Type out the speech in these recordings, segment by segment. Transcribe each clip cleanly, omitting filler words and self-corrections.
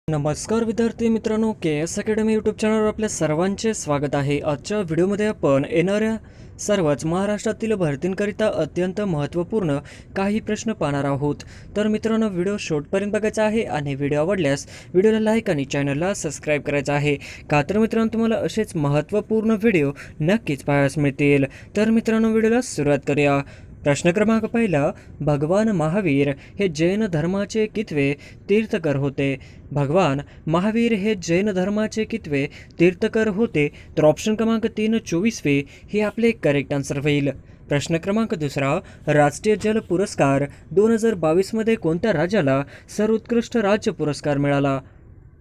नमस्कार विद्यार्थी मित्रांनो, के एस अकॅडमी यूट्यूब चॅनलवर आपल्या सर्वांचे स्वागत आहे. आजच्या व्हिडिओमध्ये आपण येणाऱ्या सर्वच महाराष्ट्रातील भरतींकरिता अत्यंत महत्त्वपूर्ण काही प्रश्न पाहणार आहोत. तर मित्रांनो, व्हिडिओ शेवटपर्यंत बघायचा आहे आणि व्हिडिओ आवडल्यास व्हिडिओला लाईक आणि चॅनलला सबस्क्राईब करायचं आहे. का तर मित्रांनो, तुम्हाला असेच महत्त्वपूर्ण व्हिडिओ नक्कीच पाहायला मिळतील. तर मित्रांनो, व्हिडिओला सुरुवात करूया. प्रश्न क्रमांक पहिला, भगवान महावीर हे जैन धर्माचे कितवे तीर्थकर होते? भगवान महावीर हे जैन धर्माचे कितवे तीर्थकर होते? तर ऑप्शन क्रमांक 3 24वे हे आपले करेक्ट आन्सर होईल. प्रश्न क्रमांक दुसरा, राष्ट्रीय जल पुरस्कार 2022मध्ये कोणत्या राज्याला सर्वोत्कृष्ट राज्य पुरस्कार मिळाला?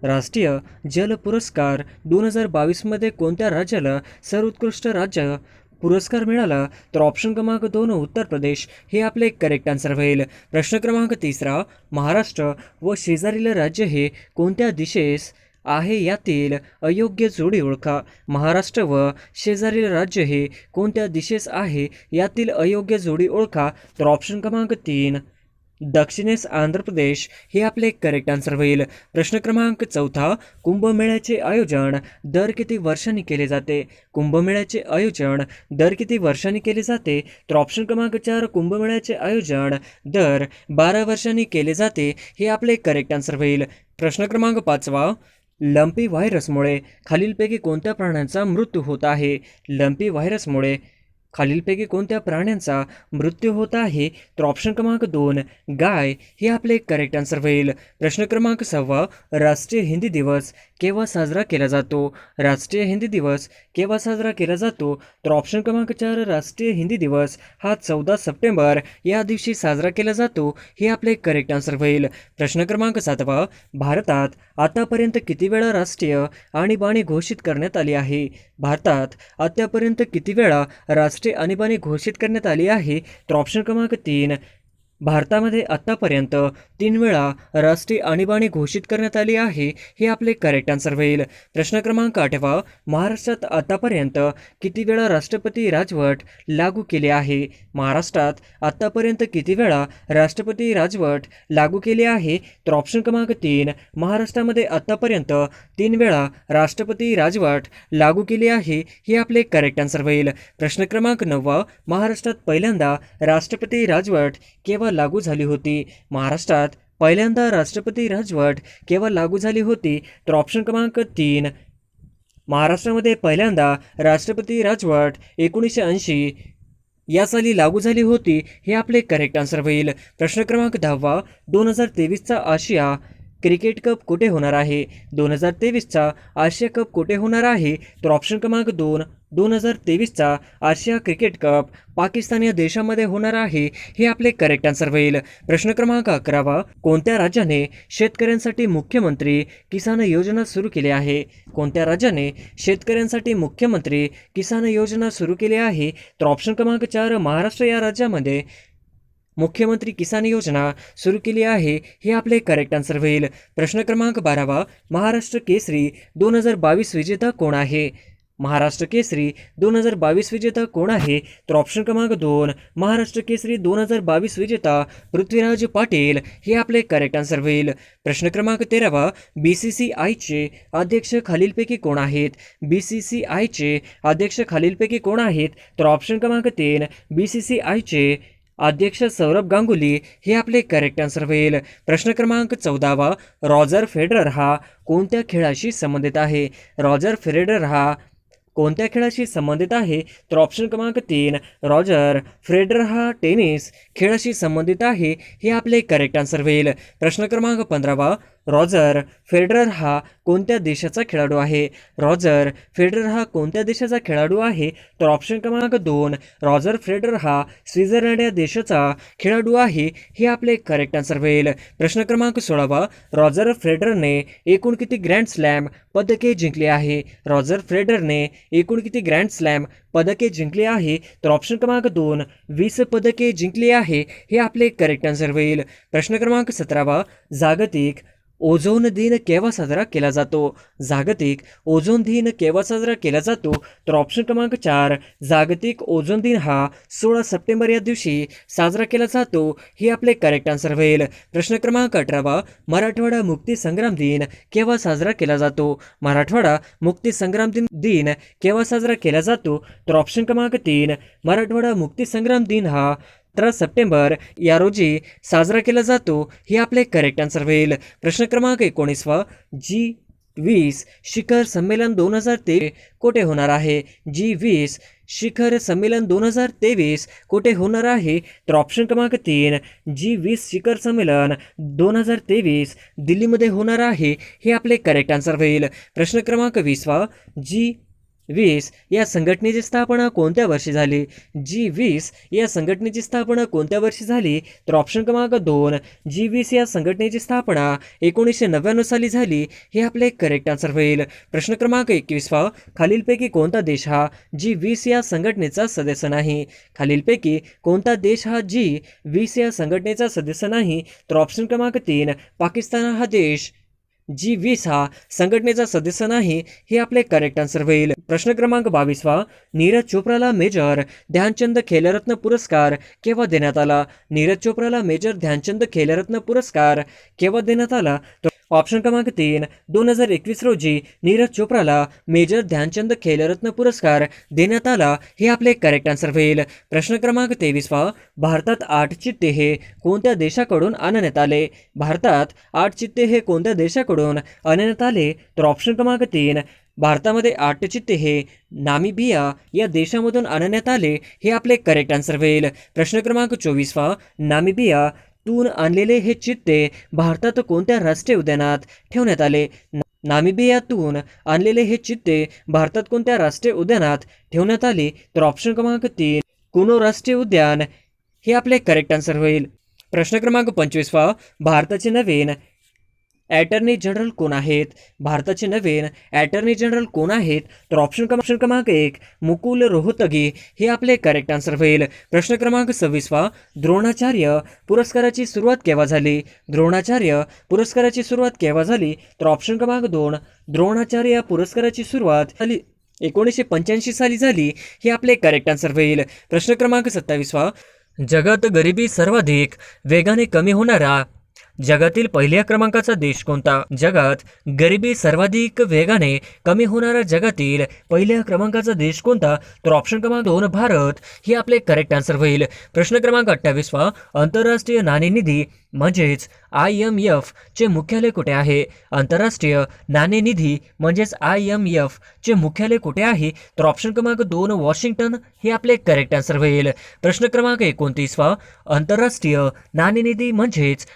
राष्ट्रीय जल पुरस्कार 2022मध्ये कोणत्या राज्याला सर्वोत्कृष्ट राज्य पुरस्कार मिळाला? तर ऑप्शन क्रमांक 2 उत्तर प्रदेश हे आपले करेक्ट आन्सर होईल. प्रश्न क्रमांक तिसरा, महाराष्ट्र व शेजारील राज्य हे कोणत्या दिशेस आहे यातील अयोग्य जोडी ओळखा. महाराष्ट्र व शेजारील राज्य हे कोणत्या दिशेस आहे यातील अयोग्य जोडी ओळखा. तर ऑप्शन क्रमांक 3 दक्षिणेस आंध्र प्रदेश हे आपले करेक्ट आन्सर होईल. प्रश्न क्रमांक चौथा, कुंभमेळ्याचे आयोजन दर किती वर्षांनी केले जाते? कुंभमेळ्याचे आयोजन दर किती वर्षांनी केले जाते? तर ऑप्शन क्रमांक 4 कुंभमेळ्याचे आयोजन दर 12 वर्षांनी केले जाते हे आपले करेक्ट आन्सर होईल. प्रश्न क्रमांक 5, लंपी व्हायरसमुळे खालीलपैकी कोणत्या प्राण्यांचा मृत्यू होत आहे? लंपी व्हायरसमुळे खालीलपैकी कोणत्या प्राण्यांचा मृत्यू होत आहे? तर ऑप्शन क्रमांक 2 गाय हे आपले करेक्ट आन्सर होईल. प्रश्न क्रमांक 6, राष्ट्रीय हिंदी दिवस केव्हा साजरा केला जातो? राष्ट्रीय हिंदी दिवस केव्हा साजरा केला जातो? तर ऑप्शन क्रमांक 4 राष्ट्रीय हिंदी दिवस हा 14 सप्टेंबर या दिवशी साजरा केला जातो हे आपले करेक्ट आन्सर होईल. प्रश्न क्रमांक 7, भारतात आतापर्यंत किती वेळा राष्ट्रीय आणीबाणी घोषित करण्यात आली आहे? भारतात आतापर्यंत किती वेळा राष्ट्रीय आणीबाणी घोषित करण्यात आली आहे? तर ऑप्शन क्रमांक 3 भारतामध्ये आत्तापर्यंत 3 वेळा राष्ट्रीय आणीबाणी घोषित करण्यात आली आहे हे आपले करेक्ट आन्सर होईल. प्रश्न क्रमांक 8, महाराष्ट्रात आतापर्यंत किती वेळा राष्ट्रपती राजवट लागू केले आहे? महाराष्ट्रात आत्तापर्यंत किती वेळा राष्ट्रपती राजवट लागू केले आहे? तर ऑप्शन क्रमांक 3 महाराष्ट्रामध्ये आत्तापर्यंत 3 वेळा राष्ट्रपती राजवट लागू केली आहे हे आपले करेक्ट आन्सर होईल. प्रश्न क्रमांक 9, महाराष्ट्रात पहिल्यांदा राष्ट्रपती राजवट केव्हा लागू झाली होती? महाराष्ट्रात पहिल्यांदा राष्ट्रपती राजवट केव्हा लागू झाली होती? तर ऑप्शन क्रमांक 3 महाराष्ट्रामध्ये पहिल्यांदा राष्ट्रपती राजवट 1980 या साली लागू झाली होती हे आपले करेक्ट आन्सर होईल. प्रश्न क्रमांक 10, 2023चा आशिया क्रिकेट कप कुठे होणार आहे? 2023चा आशिया कप कुठे होणार आहे? तर ऑप्शन क्रमांक 2 2023चा आशिया क्रिकेट कप पाकिस्तान या देशामध्ये होणार आहे हे आपले करेक्ट आन्सर होईल. प्रश्न क्रमांक 11, कोणत्या राज्याने शेतकऱ्यांसाठी मुख्यमंत्री किसान योजना सुरू केली आहे? कोणत्या राज्याने शेतकऱ्यांसाठी मुख्यमंत्री किसान योजना सुरू केली आहे? तर ऑप्शन क्रमांक 4 महाराष्ट्र या राज्यामध्ये मुख्यमंत्री किसान योजना सुरू केली आहे हे आपले करेक्ट आन्सर होईल. प्रश्न क्रमांक 12, महाराष्ट्र केसरी 2022 विजेता कोण आहे? महाराष्ट्र केसरी 2022 विजेता कोण आहे? तर ऑप्शन क्रमांक 2 महाराष्ट्र केसरी 2022 विजेता पृथ्वीराज पाटील हे आपले करेक्ट आन्सर होईल. प्रश्न क्रमांक 13, BCCIचे अध्यक्ष खालीलपैकी कोण आहेत? BCCIचे अध्यक्ष खालीलपैकी कोण आहेत? तर ऑप्शन क्रमांक 3 BCCIचे अध्यक्ष सौरभ गांगुली हे आपले करेक्ट आन्सर होईल. प्रश्न क्रमांक 14, रॉजर फेडरर हा कोणत्या खेळाशी संबंधित आहे? रॉजर फेडरर हा कोणत्या खेळाशी संबंधित आहे? तर ऑप्शन क्रमांक 3 रॉजर फेडरर हा टेनिस खेळाशी संबंधित आहे हे आपले करेक्ट आन्सर होईल. प्रश्न क्रमांक 15, रॉजर फेडरर हा कोणत्या देशाचा खेळाडू आहे? रॉजर फेडरर हा कोणत्या देशाचा खेळाडू आहे? तर ऑप्शन क्रमांक 2 रॉजर फेडरर हा स्वित्झर्लंड या देशाचा खेळाडू आहे हे आपले करेक्ट आन्सर होईल. प्रश्न क्रमांक 16, रॉजर फेडररने एकूण किती ग्रँड स्लॅम पदके जिंकली आहे? रॉजर फेडररने एकूण किती ग्रँड स्लॅम पदके जिंकली आहे? तर ऑप्शन क्रमांक 2 20 पदके जिंकली आहे हे आपले करेक्ट आन्सर होईल. प्रश्न क्रमांक 17, जागतिक ओझोन दिन केव्हा साजरा केला जातो? जागतिक ओझोन दिन केव्हा साजरा केला जातो? तर ऑप्शन क्रमांक 4, जागतिक ओझोन दिन हा 16 सप्टेंबर या दिवशी साजरा केला जातो. हे आपले करेक्ट आन्सर होईल. प्रश्न क्रमांक 18, मराठवाडा मुक्ती संग्राम दिन केव्हा साजरा केला जातो? मराठवाडा मुक्ती संग्राम दिन केव्हा साजरा केला जातो? तर ऑप्शन क्रमांक 3, मराठवाडा मुक्ती संग्राम दिन हा 17 सप्टेंबर या रोजी साजरा केला जातो. हे आपले करेक्ट आन्सर होईल. प्रश्न क्रमांक 19, G20 शिखर संमेलन 2023 कुठे होणार आहे? G20 शिखर संमेलन 2023 कुठे होणार आहे? तर ऑप्शन क्रमांक 3, G20 शिखर संमेलन 2023 दिल्लीमध्ये होणार आहे. हे आपले करेक्ट आन्सर होईल. प्रश्न क्रमांक 20, G20 या संघटनेची स्थापना कोणत्या वर्षी झाली? G20 या संघटनेची स्थापना कोणत्या वर्षी झाली? तर ऑप्शन क्रमांक 2, G20 या संघटनेची स्थापना 1999 साली झाली. हे आपले करेक्ट आन्सर होईल. प्रश्न क्रमांक 21, खालीलपैकी कोणता देश हा G20 या संघटनेचा सदस्य नाही? खालीलपैकी कोणता देश हा G20 या संघटनेचा सदस्य नाही? तर ऑप्शन क्रमांक 3, पाकिस्तान हा देश G20 हा संघटनेचा सदस्य नाही. हे आपले करेक्ट आन्सर होईल. प्रश्न क्रमांक 22, नीरज चोप्राला मेजर ध्यानचंद खेलरत्न पुरस्कार केव्हा देण्यात आला? नीरज चोप्राला मेजर ध्यानचंद खेलरत्न पुरस्कार केव्हा देण्यात आला? तर ऑप्शन क्रमांक 3, 2021 रोजी नीरज चोप्राला मेजर ध्यानचंद खेलरत्न पुरस्कार देण्यात आला. हे आपले करेक्ट आन्सर होईल. प्रश्न क्रमांक 23, भारतात 8 चित्ते हे कोणत्या देशाकडून आणण्यात आले? भारतात 8 चित्ते हे कोणत्या देशाकडून आणण्यात आले? तर ऑप्शन क्रमांक 3, भारतामध्ये 8 चित्ते हे नामिबिया या देशामधून आणण्यात आले. हे आपले करेक्ट आन्सर होईल. प्रश्न क्रमांक 24, नामिबिया तून आणलेले हे चित्ते भारतात कोणत्या राष्ट्रीय उद्यानात ठेवण्यात आले? नामिबियातून आणलेले हे चित्ते भारतात कोणत्या राष्ट्रीय उद्यानात ठेवण्यात आले? तर ऑप्शन क्रमांक 3, कुनो राष्ट्रीय उद्यान. हे आपले करेक्ट आन्सर होईल. प्रश्न क्रमांक 25, भारताचे नवीन अटर्नी जनरल कोण आहेत? भारताचे नवीन अटर्नी जनरल कोण आहेत? तर ऑप्शन क्रमांक 1, मुकुल रोहतगी. हे आपले करेक्ट आन्सर होईल. प्रश्न क्रमांक 26, द्रोणाचार्य पुरस्काराची सुरुवात केव्हा झाली? द्रोणाचार्य पुरस्काराची सुरुवात केव्हा झाली? तर ऑप्शन क्रमांक 2, द्रोणाचार्य पुरस्काराची सुरुवात झाली 1985 साली झाली. हे आपले करेक्ट आन्सर होईल. प्रश्न क्रमांक 27, जगात गरिबी सर्वाधिक वेगाने कमी होणारा जगातील पहिल्या क्रमांकाचा देश कोणता? जगात गरिबी सर्वाधिक वेगाने कमी होणारा जगातील पहिल्या क्रमांकाचा देश कोणता? तर ऑप्शन क्रमांक 2, भारत. हे आपले करेक्ट आन्सर होईल. प्रश्न क्रमांक 28, आंतरराष्ट्रीय नाणेनिधी म्हणजेच IMF चे मुख्यालय कुठे आहे? आंतरराष्ट्रीय नाणेनिधी म्हणजेच IMF चे मुख्यालय कुठे आहे? तर ऑप्शन क्रमांक 2, वॉशिंग्टन. हे आपले करेक्ट आन्सर होईल. प्रश्न क्रमांक 29, आंतरराष्ट्रीय नाणेनिधी म्हणजेच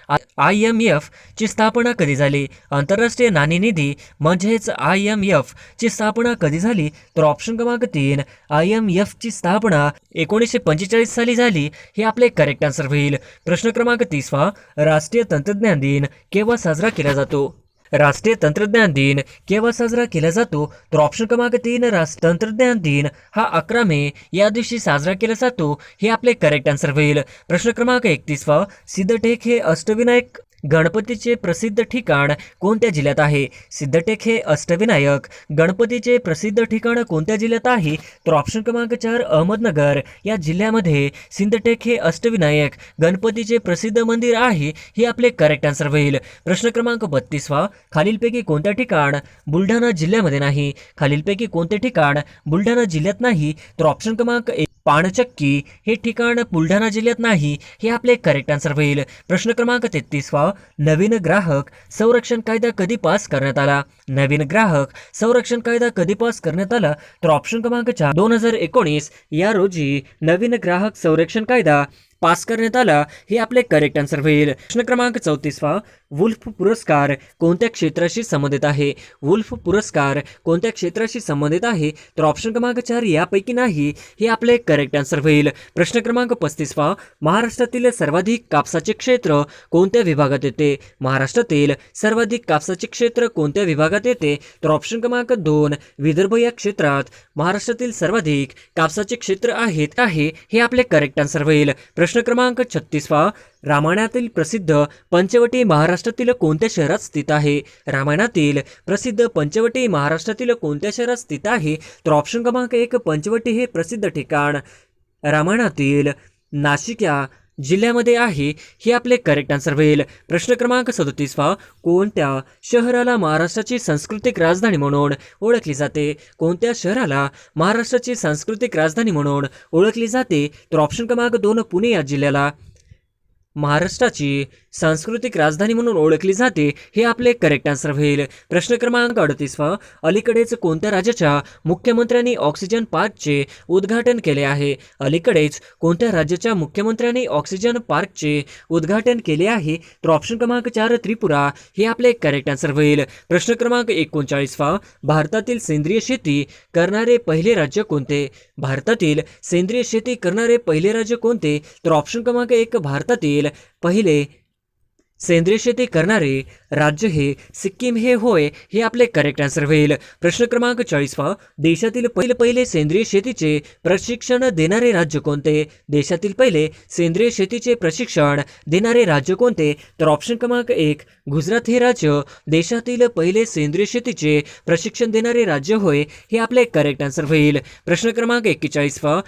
IMF ची स्थापना कधी झाली? आंतरराष्ट्रीय नाणेनिधी म्हणजेच IMF ची स्थापना कधी झाली? तर ऑप्शन क्रमांक 3, IMF ची स्थापना 1945 साली झाली. हे आपले करेक्ट आन्सर होईल. प्रश्न क्रमांक 30, राष्ट्रीय तंत्रज्ञान दिन केव्हा साजरा केला जातो? राष्ट्रीय तंत्रज्ञान दिन केव्हा साजरा केला जातो? तर ऑप्शन क्रमांक 3, राष्ट्रीय तंत्रज्ञान दिन हा 11 मे या दिवशी साजरा केला जातो. हे आपले करेक्ट आन्सर होईल. प्रश्न क्रमांक 31, सिद्धटेक हे अष्टविनायक गणपतीचे प्रसिद्ध ठिकाण कोणत्या जिल्ह्यात आहे? सिद्धटेक हे अष्टविनायक गणपतीचे प्रसिद्ध ठिकाण कोणत्या जिल्ह्यात आहे? तर ऑप्शन क्रमांक 4, अहमदनगर या जिल्ह्यामध्ये सिद्धटेक हे अष्टविनायक गणपतीचे प्रसिद्ध मंदिर आहे. हे आपले करेक्ट आन्सर होईल. प्रश्न क्रमांक 32, खालीलपैकी कोणत्या ठिकाण बुलढाणा जिल्ह्यामध्ये नाही? खालीलपैकी कोणते ठिकाण बुलढाणा जिल्ह्यात नाही? तर ऑप्शन क्रमांक 1, पाणचक्की हे ठिकाण बुलढाणा जिल्ह्यात नाही. हे आपले करेक्ट आन्सर होईल. प्रश्न क्रमांक 33, नवीन ग्राहक संरक्षण कायदा कधी पास करण्यात आला? नवीन ग्राहक संरक्षण कायदा कधी पास करण्यात आला? तर ऑप्शन क्रमांक 4, 2019 या रोजी नवीन ग्राहक संरक्षण कायदा पास करण्यात आला. हे आपले करेक्ट आन्सर होईल. प्रश्न क्रमांक 34, वुल्फ पुरस्कार कोणत्या क्षेत्राशी संबंधित आहे? वुल्फ पुरस्कार कोणत्या क्षेत्राशी संबंधित आहे? तर ऑप्शन क्रमांक 4, यापैकी नाही. हे आपले करेक्ट आन्सर होईल. प्रश्न क्रमांक 35, महाराष्ट्रातील सर्वाधिक कापसाचे क्षेत्र कोणत्या विभागात येते? महाराष्ट्रातील सर्वाधिक कापसाचे क्षेत्र कोणत्या विभागात येते? तर ऑप्शन क्रमांक 2, विदर्भ या क्षेत्रात महाराष्ट्रातील सर्वाधिक कापसाचे क्षेत्र आहे. हे आपले करेक्ट आन्सर होईल. प्रश्न प्रश्न क्रमांक 36 रामायणातील प्रसिद्ध पंचवटी महाराष्ट्रातील कोणत्या शहरात स्थित आहे? रामायणातील प्रसिद्ध पंचवटी महाराष्ट्रातील कोणत्या शहरात स्थित आहे? तर ऑप्शन क्रमांक 1 पंचवटी हे प्रसिद्ध ठिकाण रामायणातील नाशिक या जिल्ह्यामध्ये आहे. हे आपले करेक्ट आन्सर होईल. प्रश्न क्रमांक 37 कोणत्या शहराला महाराष्ट्राची सांस्कृतिक राजधानी म्हणून ओळखली जाते? कोणत्या शहराला महाराष्ट्राची सांस्कृतिक राजधानी म्हणून ओळखली जाते? तर ऑप्शन क्रमांक 2 पुणे या जिल्ह्याला महाराष्ट्राची सांस्कृतिक राजधानी म्हणून ओळखली जाते. हे आपले करेक्ट आन्सर होईल. प्रश्न क्रमांक 38 अलीकडेच कोणत्या राज्याच्या मुख्यमंत्र्यांनी ऑक्सिजन पार्कचे उद्घाटन केले आहे? अलीकडेच कोणत्या राज्याच्या मुख्यमंत्र्यांनी ऑक्सिजन पार्कचे उद्घाटन केले आहे? तर ऑप्शन क्रमांक 4 त्रिपुरा हे आपले करेक्ट आन्सर होईल. प्रश्न क्रमांक 39 भारतातील सेंद्रिय शेती करणारे पहिले राज्य कोणते? भारतातील सेंद्रिय शेती करणारे पहिले राज्य कोणते? तर ऑप्शन क्रमांक 1 भारतातील पहिले सेंद्रिय शेती करणारे राज्य हे सिक्कीम हे होय. हे आपले करेक्ट आन्सर होईल. प्रश्न क्रमांक 40 देशातील पहिले सेंद्रिय शेतीचे प्रशिक्षण देणारे राज्य कोणते? देशातील पहिले सेंद्रिय शेतीचे प्रशिक्षण देणारे राज्य कोणते? तर ऑप्शन क्रमांक 1 गुजरात हे राज्य देशातील पहिले सेंद्रिय शेतीचे प्रशिक्षण देणारे राज्य होय. हे आपले करेक्ट आन्सर होईल. प्रश्न क्रमांक 41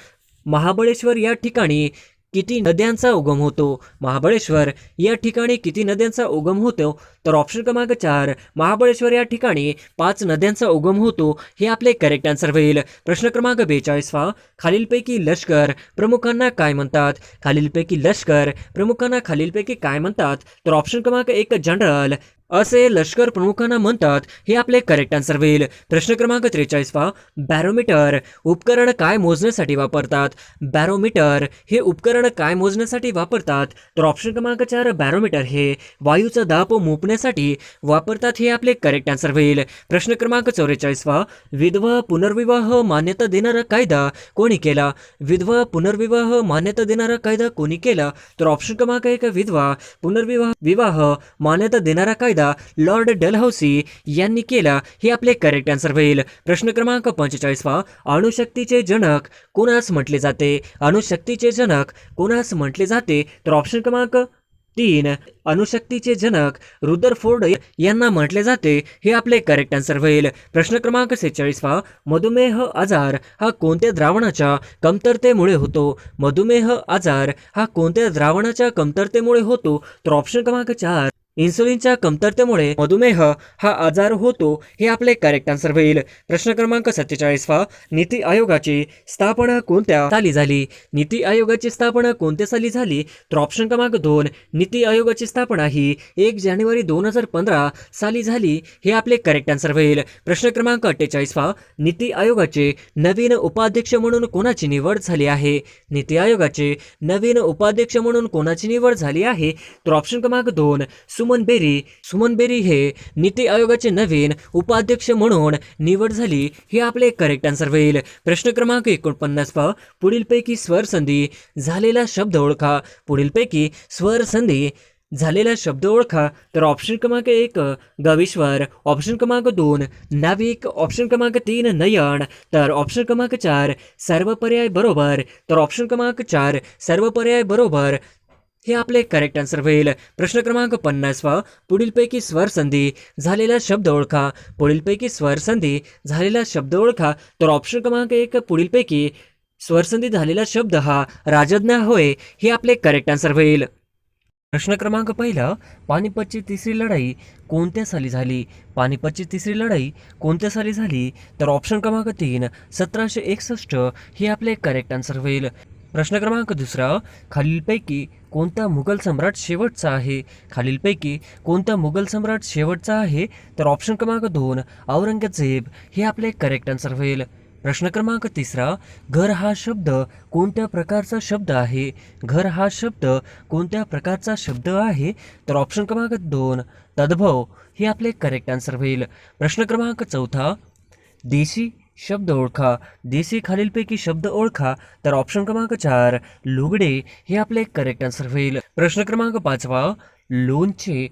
महाबळेश्वर या ठिकाणी किती नद्यांचा उगम होतो? महाबळेश्वर या ठिकाणी किती नद्यांचा उगम होतो? तर ऑप्शन क्रमांक 4 महाबळेश्वर या ठिकाणी 5 नद्यांचा उगम होतो. हे आपले करेक्ट आन्सर होईल. प्रश्न क्रमांक 42 खालीलपैकी लष्कर प्रमुखांना काय म्हणतात? खालीलपैकी लष्कर प्रमुखांना खालीलपैकी काय म्हणतात? तर ऑप्शन क्रमांक 1 जनरल असे लष्कर प्रमुखांना म्हणतात. हे आपले करेक्ट आन्सर होईल. प्रश्न क्रमांक 43 बॅरोमीटर उपकरण काय मोजण्यासाठी वापरतात? बॅरोमीटर हे उपकरण काय मोजण्यासाठी वापरतात? तर ऑप्शन क्रमांक 4 बॅरोमीटर हे वायूचा दाब मोजण्यासाठी वापरतात. हे आपले करेक्ट आन्सर होईल. प्रश्न क्रमांक 44 विधवा पुनर्विवाह मान्यता देणारा कायदा कोणी केला? विधवा पुनर्विवाह मान्यता देणारा कायदा कोणी केला? तर ऑप्शन क्रमांक 1 विधवा पुनर्विवाह मान्यता देणारा कायदा लॉर्ड डलहौसी यांनी केला. हे आपले करेक्ट आन्सर होईल. प्रश्न क्रमांक 45 अणुशक्तीचे जनक कोणास म्हटले जाते? अणुशक्तीचे जनक कोणास म्हटले जाते? तर ऑप्शन क्रमांक 3 अणुशक्तीचे जनक रुदरफोर्ड यांना म्हटले जाते. हे आपले करेक्ट आन्सर होईल. प्रश्न क्रमांक 46 मधुमेह आजार हा कोणत्या द्रावणाच्या कमतरतेमुळे होतो? मधुमेह आजार हा कोणत्या द्रावणाच्या कमतरतेमुळे होतो? तर ऑप्शन क्रमांक 4 इन्सुलिनच्या कमतरतेमुळे मधुमेह हा आजार होतो. हे आपले करेक्ट आन्सर होईल. प्रश्न क्रमांक 47 नीती आयोगाची स्थापना कोणत्या साली झाली? नीती आयोगाची स्थापना कोणत्या साली झाली? तर ऑप्शन क्रमांक 2 नीती आयोगाची स्थापना ही 1 जानेवारी 2015 साली झाली. हे आपले करेक्ट आन्सर होईल. प्रश्न क्रमांक 48 नीती आयोगाचे नवीन उपाध्यक्ष म्हणून कोणाची निवड झाली आहे? नीती आयोगाचे नवीन उपाध्यक्ष म्हणून कोणाची निवड झाली आहे? तर ऑप्शन क्रमांक 2 सुमन बेरी हे नीती आयोगाचे नवीन उपाध्यक्ष म्हणून निवड झाली. हे आपले करेक्ट आन्सर होईल. प्रश्न क्रमांक 49 पुढीलपैकी स्वर संधी झालेला शब्द ओळखा. पुढीलपैकी स्वर संधी झालेला शब्द ओळखा. तर ऑप्शन क्रमांक 1 गविश्वर, ऑप्शन क्रमांक 2 नाविक, ऑप्शन क्रमांक 3 नयन, तर ऑप्शन क्रमांक 4 सर्व पर्याय बरोबर. तर ऑप्शन क्रमांक 4 सर्व पर्याय बरोबर हे आपले करेक्ट आन्सर होईल. प्रश्न क्रमांक 50 पुढीलपैकी स्वर संधी झालेला शब्द ओळखा. पुढीलपैकी स्वर संधी झालेला शब्द ओळखा. तर ऑप्शन क्रमांक 1 पुढीलपैकी स्वरसंधी झालेला शब्द हा राजज्ञा होय. हे आपले करेक्ट आन्सर होईल. प्रश्न क्रमांक 1 पानिपतची तिसरी लढाई कोणत्या साली झाली? पानिपतची तिसरी लढाई कोणत्या साली झाली? तर ऑप्शन क्रमांक 3 1761 हे आपले करेक्ट आन्सर होईल. प्रश्न क्रमांक 2 खालीलपैकी कोणता मुघल सम्राट शेवटचा आहे? खालीलपैकी कोणता मुघल सम्राट शेवटचा आहे? तर ऑप्शन क्रमांक 2 औरंगजेब हे आपले करेक्ट आन्सर होईल. प्रश्न क्रमांक 3 घर हा शब्द कोणत्या प्रकारचा शब्द आहे? घर हा शब्द कोणत्या प्रकारचा शब्द आहे? तर ऑप्शन क्रमांक 2 तद्भव हे आपले करेक्ट आन्सर होईल. प्रश्न क्रमांक 4 देशी शब्द ओळखा. देशी खालीलपैकी शब्द ओळखा. तर ऑप्शन क्रमांक 4 लुगडे हे आपले करेक्ट आन्सर होईल. प्रश्न क्रमांक 5 लोणचे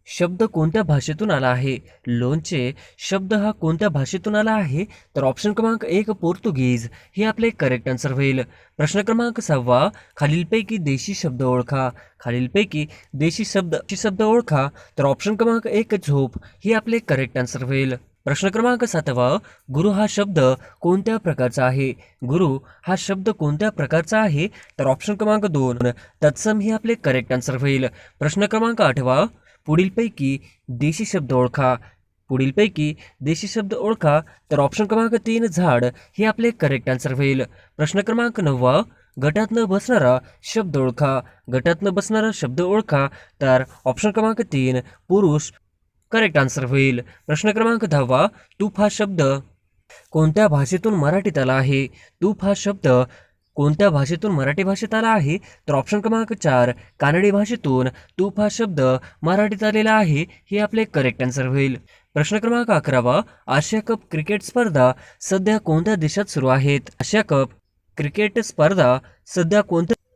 शब्द कोणत्या भाषेतून आला आहे? लोणचे शब्द हा कोणत्या भाषेतून आला आहे? तर ऑप्शन क्रमांक 1 पोर्तुगीज हे आपले करेक्ट आन्सर होईल. प्रश्न क्रमांक 6 खालीलपैकी देशी शब्द ओळखा. खालीलपैकी देशी शब्द ओळखा. तर ऑप्शन क्रमांक 1 झोप हे आपले करेक्ट आन्सर होईल. प्रश्न क्रमांक 7 गुरु हा शब्द कोणत्या प्रकारचा आहे? गुरु हा शब्द कोणत्या प्रकारचा आहे? तर ऑप्शन क्रमांक 2 तत्सम हे आपले करेक्ट आन्सर होईल. प्रश्न क्रमांक 8 पुढीलपैकी देशी शब्द ओळखा. पुढीलपैकी देशी शब्द ओळखा. तर ऑप्शन क्रमांक 3 झाड हे आपले करेक्ट आन्सर होईल. प्रश्न क्रमांक 9 गटात न बसणारा शब्द ओळखा. गटात न बसणारा शब्द ओळखा. तर ऑप्शन क्रमांक 3 पुरुष करेक्ट आन्सर होईल. प्रश्न क्रमांक 10 तूप हा शब्द कोणत्या भाषेतून मराठीत आला आहे? तूप हा शब्द कोणत्या भाषेतून मराठी भाषेत आला आहे? तर ऑप्शन क्रमांक 4 कानडी भाषेतून तूप हा शब्द मराठीत आलेला आहे हे आपले करेक्ट आन्सर होईल. प्रश्न क्रमांक 11 आशिया कप क्रिकेट स्पर्धा सध्या कोणत्या देशात सुरू आहेत? आशिया कप क्रिकेट स्पर्धा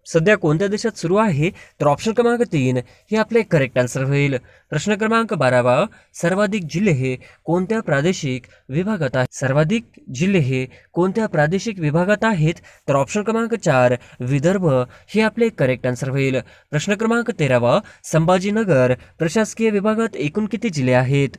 सध्या कोणत्या देशात सुरू आहे? तर ऑप्शन क्रमांक 3 हे आपले करेक्ट आन्सर होईल. प्रश्न क्रमांक 12 सर्वाधिक जिल्हे हे कोणत्या प्रादेशिक विभागात आहेत? सर्वाधिक जिल्हे हे कोणत्या प्रादेशिक विभागात आहेत? तर ऑप्शन क्रमांक 4 विदर्भ हे आपले करेक्ट आन्सर होईल. प्रश्न क्रमांक 13 संभाजीनगर प्रशासकीय विभागात एकूण किती जिल्हे आहेत?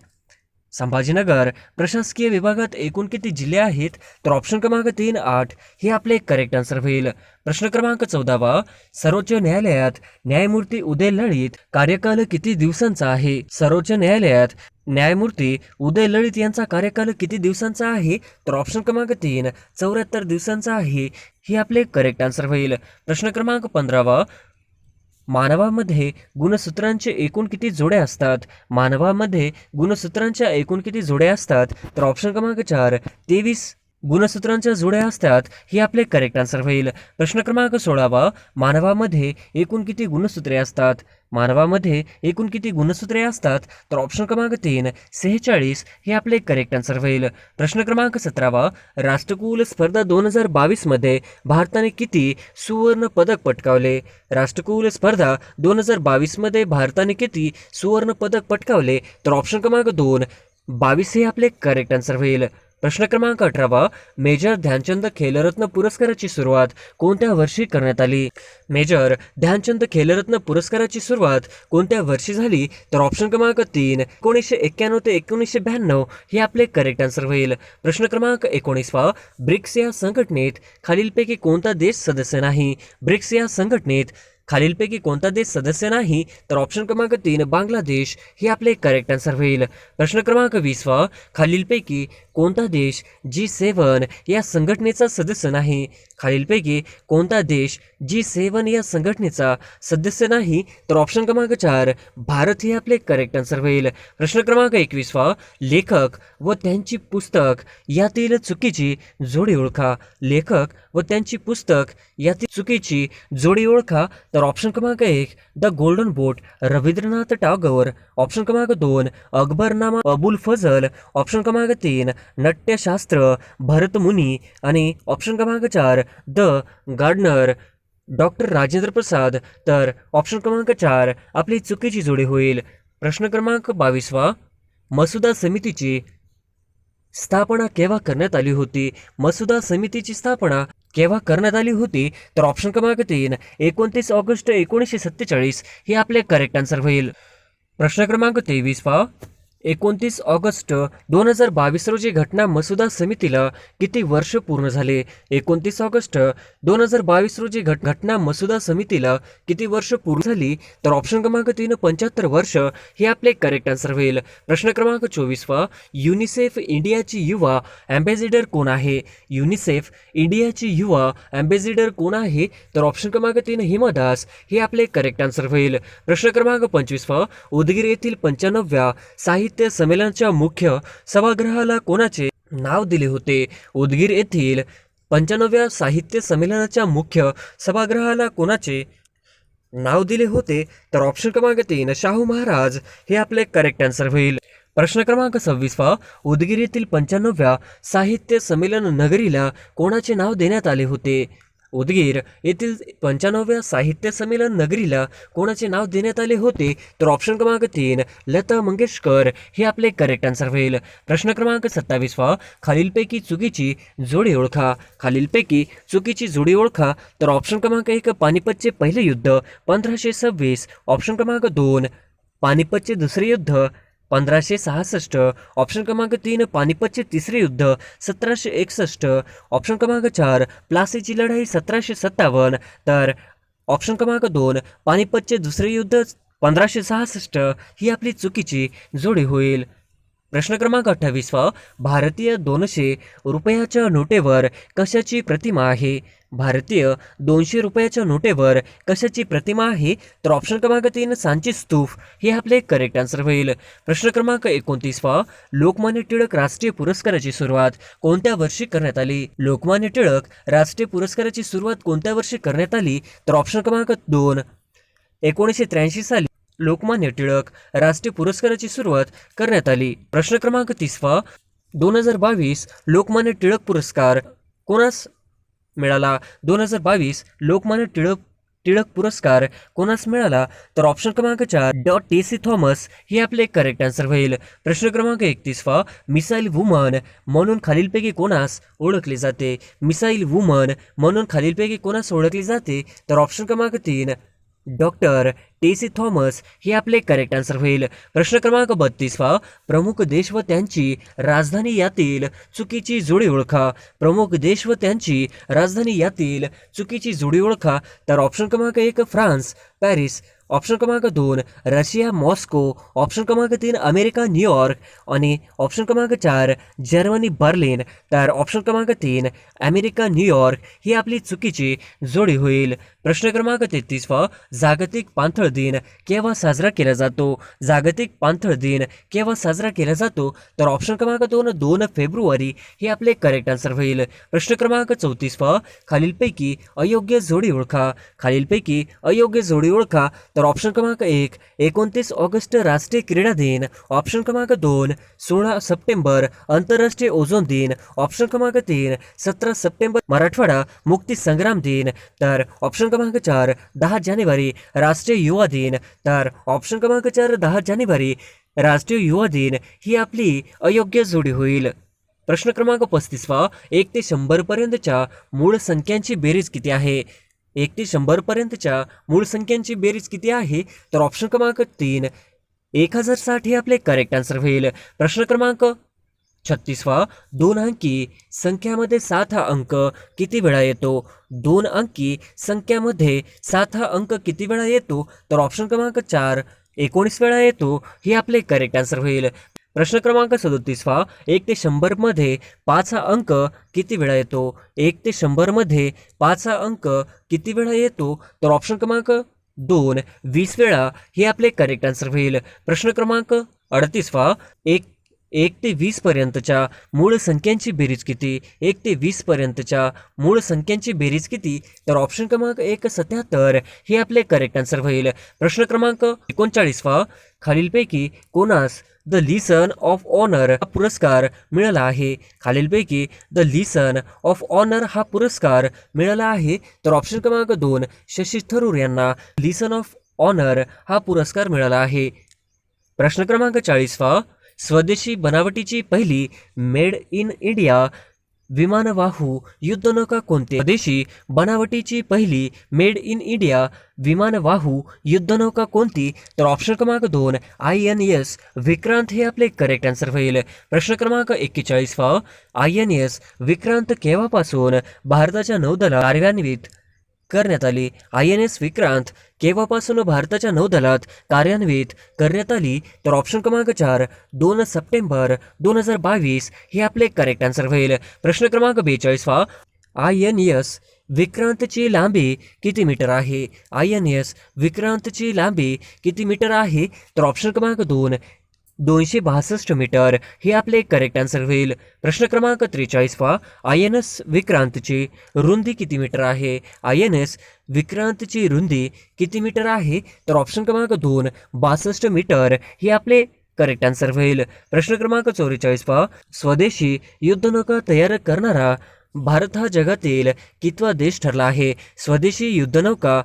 संभाजीनगर प्रशासकीय विभागात एकूण किती जिल्हे आहेत? तर ऑप्शन क्रमांक 3 8 हे आपले करेक्ट आन्सर होईल. प्रश्न क्रमांक 14 सर्वोच्च न्यायालयात न्यायमूर्ती उदय लळित कार्यकाल किती दिवसांचा आहे? सर्वोच्च न्यायालयात न्यायमूर्ती उदय लळित यांचा कार्यकाल किती दिवसांचा आहे? तर ऑप्शन क्रमांक 3 74 दिवसांचा आहे हे आपले करेक्ट आन्सर होईल. प्रश्न क्रमांक 15 मानवामध्ये गुणसूत्रांचे एकूण किती जोड्या असतात? मानवामध्ये गुणसूत्रांच्या एकूण किती जोड्या असतात? तर ऑप्शन क्रमांक 4 23 गुणसूत्रांच्या जोड्या असतात हे आपले करेक्ट आन्सर होईल. प्रश्न क्रमांक 16 मानवामध्ये एकूण किती गुणसूत्रे असतात? मानवामध्ये एकूण किती गुणसूत्रे असतात? तर ऑप्शन क्रमांक 3 46 हे आपले करेक्ट आन्सर होईल. प्रश्न क्रमांक 17 राष्ट्रकुल स्पर्धा 2022 मध्ये भारताने किती सुवर्ण पदक पटकावले? राष्ट्रकुल स्पर्धा 2022 मध्ये भारताने किती सुवर्ण पदक पटकावले? तर ऑप्शन क्रमांक 2 22 हे आपले करेक्ट आन्सर होईल. प्रश्न क्रमांक 18 मेजर ध्यानचंद खेलरत्न पुरस्काराची सुरुवात कोणत्या वर्षी करण्यात आली? मेजर ध्यानचंद खेलरत्न पुरस्काराची सुरुवात कोणत्या वर्षी झाली? तर ऑप्शन क्रमांक 3 1991 ते 1992 हे आपले करेक्ट आन्सर होईल. प्रश्न क्रमांक 19 ब्रिक्स या संघटनेत खालीलपैकी कोणता देश सदस्य नाही? ब्रिक्स या संघटनेत खालीलपैकी कोणता देश सदस्य नाही? तर ऑप्शन क्रमांक 3 बांगलादेश हे आपले करेक्ट आन्सर होईल. प्रश्न क्रमांक 20 खालीलपैकी कोणता देश G7 या संघटनेचा सदस्य नाही? खालीलपैकी कोणता देश G7 या संघटनेचा सदस्य नाही? तर ऑप्शन क्रमांक 4 भारत हे आपले करेक्ट आन्सर होईल. प्रश्न क्रमांक 21 लेखक व त्यांची पुस्तक यातील चुकीची जोडी ओळखा. लेखक व त्यांची पुस्तक यातील चुकीची जोडी ओळखा. तर ऑप्शन क्रमांक 1 the golden boat Rabindranath Tagore. Option क्रमांक 2 अकबरनामा अबुल फजल. ऑप्शन क्रमांक 3 नाट्यशास्त्र भरत मुनी. आणि ऑप्शन क्रमांक 4 the gardener doctor Rajendra Prasad. तर ऑप्शन क्रमांक 4 आपली चुकीची जोडी होईल. प्रश्न क्रमांक 22 मसुदा समितीची स्थापना केव्हा करण्यात आली होती? मसुदा समितीची स्थापना केव्हा करण्यात आली होती? तर ऑप्शन क्रमांक 3 29 ऑगस्ट 1947 हे आपले करेक्ट आन्सर होईल. प्रश्न क्रमांक 23 29 ऑगस्ट 2022 रोजी घटना मसुदा समितीला किती वर्ष पूर्ण झाले? 29 ऑगस्ट 2022 रोजी घटना मसुदा समितीला किती वर्ष पूर्ण झाली? तर ऑप्शन क्रमांक 3 75 वर्ष हे आपले करेक्ट आन्सर होईल. प्रश्न क्रमांक 24 युनिसेफ इंडियाची युवा अँबॅसिडर कोण आहे? युनिसेफ इंडियाची युवा अँबॅसिडर कोण आहे? तर ऑप्शन क्रमांक 3 हिमा दास हे आपले करेक्ट आन्सर होईल. प्रश्न क्रमांक 25 उदगीर येथील 95व्या साहित्य संमेलनाच्या मुख्य सभागृहाला कोणाचे नाव दिले होते? उदगीर येथील 95व्या साहित्य संमेलनाच्या मुख्य सभागृहाला कोणाचे नाव दिले होते? तर ऑप्शन क्रमांक 3 शाहू महाराज हे आपले करेक्ट आन्सर होईल. प्रश्न क्रमांक 26 उदगीर येथील 95व्या साहित्य संमेलन नगरीला कोणाचे नाव देण्यात आले होते? उदगीर येथील 95व्या साहित्य संमेलन नगरीला कोणाचे नाव देण्यात आले होते? तर ऑप्शन क्रमांक 3 लता मंगेशकर हे आपले करेक्ट आन्सर होईल. प्रश्न क्रमांक 27 खालीलपैकी चुकीची जोडी ओळखा. खालीलपैकी चुकीची जोडी ओळखा. तर ऑप्शन क्रमांक 1 पानिपतचे पहिले युद्ध 1526. ऑप्शन क्रमांक 2 पानिपतचे दुसरे युद्ध 1566. ऑप्शन क्रमांक 3 पानिपतचे तिसरे युद्ध 1761. ऑप्शन क्रमांक 4 प्लासीची लढाई 1757. तर ऑप्शन क्रमांक 2 पानिपतचे दुसरे युद्ध 1566 ही आपली चुकीची जोडी होईल. प्रश्न क्रमांक 28 भारतीय 200 रुपयाच्या नोटेवर कशाची प्रतिमा आहे? भारतीय 200 रुपयाच्या नोटेवर कशाची प्रतिमा आहे? तर ऑप्शन क्रमांक 3 सांची स्तूप हे आपले करेक्ट आन्सर होईल. प्रश्न क्रमांक 29 लोकमान्य टिळक राष्ट्रीय पुरस्काराची सुरुवात कोणत्या वर्षी करण्यात आली? लोकमान्य टिळक राष्ट्रीय पुरस्काराची सुरुवात कोणत्या वर्षी करण्यात आली? तर ऑप्शन क्रमांक 2 1983 साली लोकमान्य टिळक राष्ट्रीय पुरस्काराची सुरुवात करण्यात आली. प्रश्न क्रमांक 30 2022 लोकमान्य टिळक पुरस्कार कोणास मिळाला? 2022 लोकमान्य टिळक पुरस्कार कोणास मिळाला? तर ऑप्शन क्रमांक 4 टी.सी. थॉमस हे आपले करेक्ट आन्सर होईल. प्रश्न क्रमांक 31 मिसाईल वुमन म्हणून खालीलपैकी कोणास ओळखले जाते? मिसाईल वुमन म्हणून खालीलपैकी कोणास ओळखले जाते? तर ऑप्शन क्रमांक 3 डॉक्टर टी.सी. थॉमस हे आपले करेक्ट आन्सर होईल. प्रश्न क्रमांक 32 प्रमुख देश व त्यांची राजधानी यातील चुकीची जोडी ओळखा. प्रमुख देश व त्यांची राजधानी यातील चुकीची जोडी ओळखा. तर ऑप्शन क्रमांक 1 फ्रान्स पॅरिस. ऑप्शन क्रमांक 2 रशिया मॉस्को. ऑप्शन क्रमांक 3 अमेरिका न्यूयॉर्क आणि ऑप्शन क्रमांक 4 जर्मनी बर्लिन. तर ऑप्शन क्रमांक 3 अमेरिका न्यूयॉर्क ही आपली चुकीची जोडी होईल. प्रश्न क्रमांक 33 जागतिक पाणथळ दिन केव्हा साजरा केला जातो? जागतिक पाणथळ दिन केव्हा साजरा केला जातो? तर ऑप्शन क्रमांक 2 फेब्रुवारी हे आपले करेक्ट आन्सर होईल. प्रश्न क्रमांक 34 खालीलपैकी अयोग्य जोडी ओळखा. खालीलपैकी अयोग्य जोडी ओळखा. तर ऑप्शन क्रमांक 1 29 ऑगस्ट राष्ट्रीय क्रीडा दिन. ऑप्शन क्रमांक 2 16 सप्टेंबर आंतरराष्ट्रीय ओझोन दिन. ऑप्शन क्रमांक 3 17 सप्टेंबर मराठवाडा मुक्ती संग्राम दिन. तर ऑप्शन क्रमांक 4 10 जानेवारी राष्ट्रीय युवा दिन. तर ऑप्शन क्रमांक 4 10 जानेवारी राष्ट्रीय युवा दिन ही आपली अयोग्य जोडी होईल. प्रश्न क्रमांक 35 1 ते 100 पर्यंतच्या मूळ संख्यांची बेरीज किती आहे? 1 ते 100 पर्यंतच्या मूळ संख्यांची बेरीज किती आहे? तर ऑप्शन क्रमांक 3 1060 हे आपले करेक्ट आन्सर होईल. प्रश्न क्रमांक 36 2 अंकी संख्यामध्ये 7 हा अंक किती वेळा येतो? 2 अंकी संख्यामध्ये 7 हा अंक किती वेळा येतो? तर ऑप्शन क्रमांक 4 19 वेळा येतो हे आपले करेक्ट आन्सर होईल. प्रश्न क्रमांक 37 1 ते 100 मध्ये 5 हा अंक किती वेळा येतो? 1 ते 100 मध्ये 5 हा अंक किती वेळा येतो? तर ऑप्शन क्रमांक 2 20 वेळा हे आपले करेक्ट आन्सर होईल. प्रश्न क्रमांक 38 1 ते 20 पर्यंतच्या मूळ संख्यांची बेरीज किती? 1 ते 20 पर्यंतच्या मूळ संख्यांची बेरीज किती? तर ऑप्शन क्रमांक 1 77 हे आपले करेक्ट आन्सर होईल. प्रश्न क्रमांक 39 खालीलपैकी कोणास द लिसन ऑफ ऑनर हा पुरस्कार मिळाला आहे? खालीलपैकी द लिसन ऑफ ऑनर हा पुरस्कार मिळाला आहे. तर ऑप्शन क्रमांक 2 शशी थरूर यांना लिसन ऑफ ऑनर हा पुरस्कार मिळाला आहे. प्रश्न क्रमांक 40 स्वदेशी बनावटीची पहिली मेड इन इंडिया विमानवाहू युद्धनौका कोणती? स्वदेशी बनावटीची पहिली मेड इन इंडिया विमानवाहू युद्धनौका कोणती? तर ऑप्शन क्रमांक 2 INS विक्रांत हे आपले करेक्ट आन्सर होईल. प्रश्न क्रमांक 41 INS विक्रांत केव्हापासून भारताच्या नौदलात कार्यान्वित करण्यात आली? INS विक्रांत केव्हापासून भारताच्या नौदलात कार्यान्वित करण्यात आली? तर ऑप्शन क्रमांक 4 2 सप्टेंबर 2022 हे आपले करेक्ट आन्सर होईल. प्रश्न क्रमांक 42 INS विक्रांतची लांबी किती मीटर आहे? INS विक्रांतची लांबी किती मीटर आहे? तर ऑप्शन क्रमांक 2 262 मीटर हे आपले करेक्ट आन्सर होईल. प्रश्न क्रमांक 43 INS विक्रांतची रुंदी किती मीटर आहे? INS विक्रांतची रुंदी किती मीटर आहे? तर ऑप्शन क्रमांक 2 62 मीटर हे आपले करेक्ट आन्सर होईल. प्रश्न क्रमांक 44 स्वदेशी युद्धनौका तयार करणारा भारत हा जगातील कितवा देश ठरला आहे? स्वदेशी युद्धनौका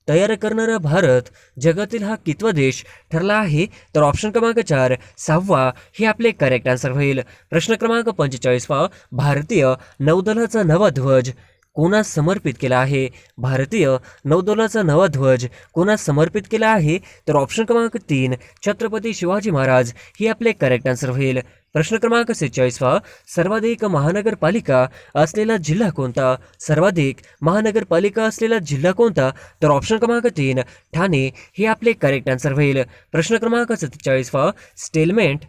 तयार करणारा भारत जगातील हा कितवा देश ठरला आहे? तर ऑप्शन क्रमांक 4 6वा हे आपले करेक्ट आन्सर होईल. प्रश्न क्रमांक 45वा, भारतीय नौदलाचा नवा ध्वज कोणास समर्पित केला आहे? भारतीय नौदलाचा नवा ध्वज कोणास समर्पित केला आहे? तर ऑप्शन क्रमांक 3 छत्रपती शिवाजी महाराज हे आपले करेक्ट आन्सर होईल. प्रश्न क्रमांक 46वा, सर्वाधिक महानगरपालिका असलेला जिल्हा कोणता? सर्वाधिक महानगरपालिका असलेला जिल्हा कोणता? तर ऑप्शन क्रमांक 3 ठाणे हे आपले करेक्ट आन्सर होईल. प्रश्न क्रमांक 47वा, स्टेलमेट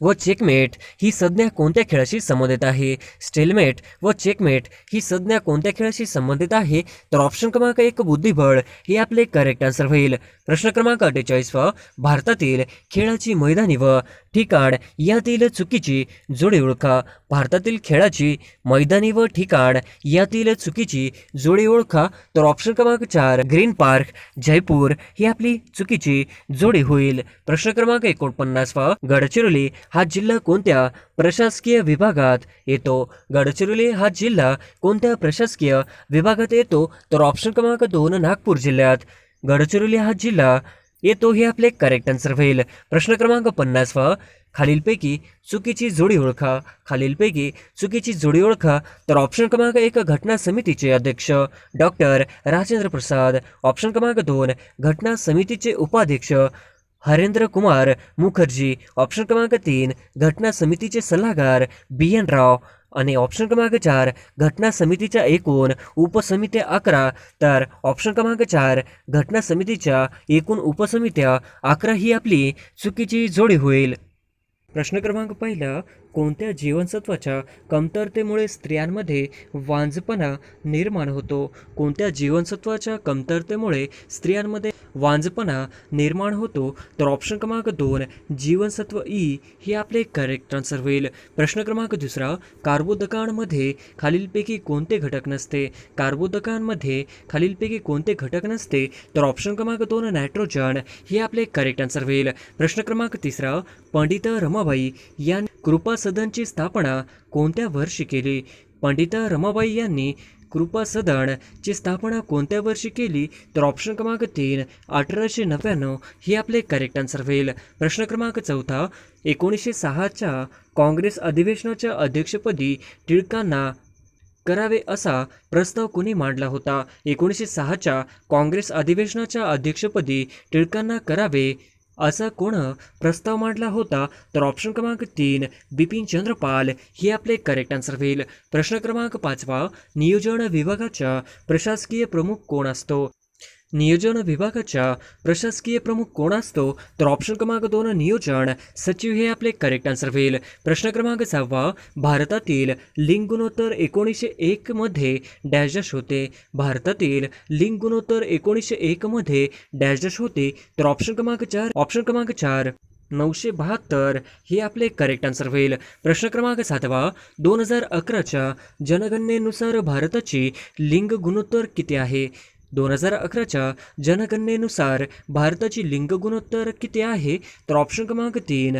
व चेकमेट ही संज्ञा कोणत्या खेळाशी संबंधित आहे? स्टेलमेट व चेकमेट ही संज्ञा कोणत्या खेळाशी संबंधित आहे? तर ऑप्शन क्रमांक 1 बुद्धिबळ हे आपले करेक्ट आन्सर होईल. प्रश्न क्रमांक 48वा, भारतातील खेळाची मैदानी व ठिकाण यातील चुकीची जोडी ओळखा. भारतातील खेळाची मैदानी व ठिकाण यातील चुकीची जोडी ओळखा. तर ऑप्शन क्रमांक 4 ग्रीन पार्क जयपूर ही आपली चुकीची जोडी होईल. प्रश्न क्रमांक 49वा, गडचिरोली हा जिल्हा कोणत्या प्रशासकीय विभागात येतो? गडचिरोली हा जिल्हा कोणत्या प्रशासकीय विभागात येतो? तर ऑप्शन क्रमांक 2 नागपूर जिल्ह्यात गडचिरोली हा जिल्हा येतो हे आपले करेक्ट आन्सर होईल. प्रश्न क्रमांक 50वा, खालीलपैकी चुकीची जोडी ओळखा. खालीलपैकी चुकीची जोडी ओळखा. तर ऑप्शन क्रमांक 1 घटना समितीचे अध्यक्ष डॉक्टर राजेंद्र प्रसाद. ऑप्शन क्रमांक 2 घटना समितीचे उपाध्यक्ष हरेंद्र कुमार मुखर्जी. ऑप्शन क्रमांक 3 घटना समितीचे सल्लागार BN राव. आणि ऑप्शन क्रमांक 4 घटना समितीच्या एकूण उपसमित्या 11. तर ऑप्शन क्रमांक 4 घटना समितीच्या एकूण उपसमित्या 11 ही आपली चुकीची जोडी होईल. प्रश्न क्रमांक 1, कोणत्या जीवनसत्वाच्या कमतरतेमुळे स्त्रियांमध्ये वांझपणा निर्माण होतो? कोणत्या जीवनसत्वाच्या कमतरतेमुळे स्त्रियांमध्ये वांझपणा निर्माण होतो? तर ऑप्शन क्रमांक 2 जीवनसत्व ई हे आपले करेक्ट आन्सर होईल. प्रश्न क्रमांक 2, कार्बोदकांमध्ये खालीलपैकी कोणते घटक नसते? कार्बोदकांमध्ये खालीलपैकी कोणते घटक नसते? तर ऑप्शन क्रमांक 2 नायट्रोजन हे आपले करेक्ट आन्सर होईल. प्रश्न क्रमांक 3, पंडित रमाबाई यांनी कृपा सदनची स्थापना कोणत्या वर्षी केली? पंडिता रमाबाई यांनी कृपा सदनची स्थापना कोणत्या वर्षी केली? तर ऑप्शन क्रमांक 3 1899 हे आपले करेक्ट आन्सर होईल. प्रश्न क्रमांक 4, 1906च्या काँग्रेस अधिवेशनाच्या अध्यक्षपदी टिळकांना करावे असा प्रस्ताव कोणी मांडला होता? 1906च्या काँग्रेस अधिवेशनाच्या अध्यक्षपदी टिळकांना करावे असा कोण प्रस्ताव मांडला होता? तर ऑप्शन क्रमांक 3 बिपिन चंद्र पाल हे आपले करेक्ट आन्सर होईल. प्रश्न क्रमांक 5, नियोजन विभागाचा प्रशासकीय प्रमुख कोण असतो? नियोजन विभागाचा प्रशासकीय प्रमुख कोण असतो? तर ऑप्शन क्रमांक 2 नियोजन सचिव हे आपले करेक्ट आन्सर होईल. प्रश्न क्रमांक 6, भारतातील लिंग गुणोत्तर 1901 मध्ये डॅश डॅश होते. भारतातील लिंग गुणोत्तर 1901 मध्ये डॅश डॅश होते. तर ऑप्शन क्रमांक 4 972 हे आपले करेक्ट आन्सर होईल. प्रश्न क्रमांक 7, 2011च्या जनगणनेनुसार भारताची लिंग गुणोत्तर किती आहे? 2011च्या जनगणनेनुसार भारताची लिंग गुणोत्तर किती आहे? तर ऑप्शन क्रमांक 3